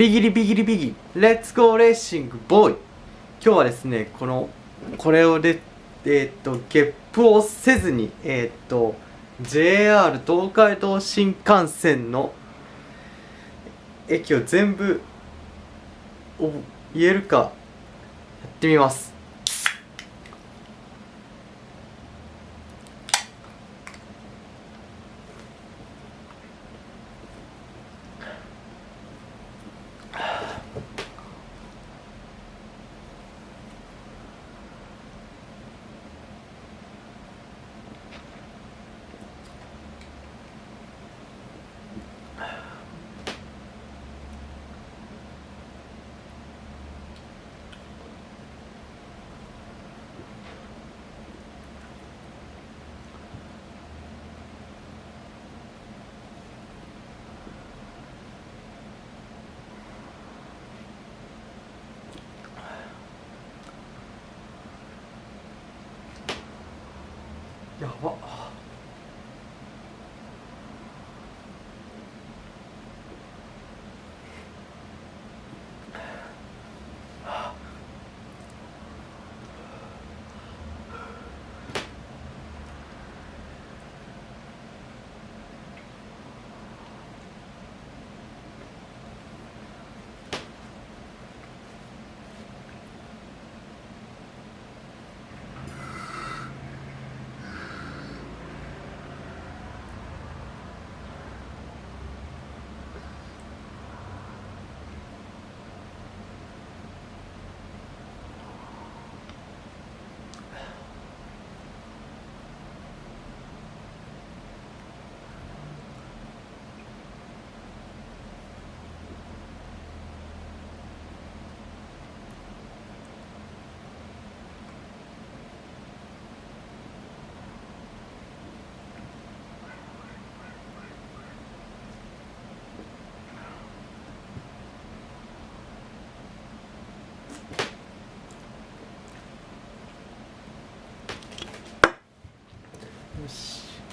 ビギリビギリビギリレッツゴーレーシングボーイ。今日はですね、これをゲップをせずにJR 東海道新幹線の駅を全部言えるかやってみます。やばっ。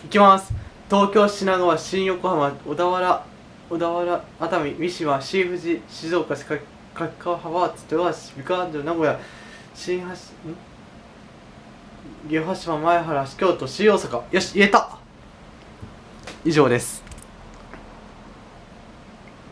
行きます。東京、品川、新横浜、小田原、熱海、三島、新富士、静岡、柿川、浜松、豊橋、三河安城、名古屋、新橋、岐阜羽島、前原、京都、新大阪。よし、言えた。以上です。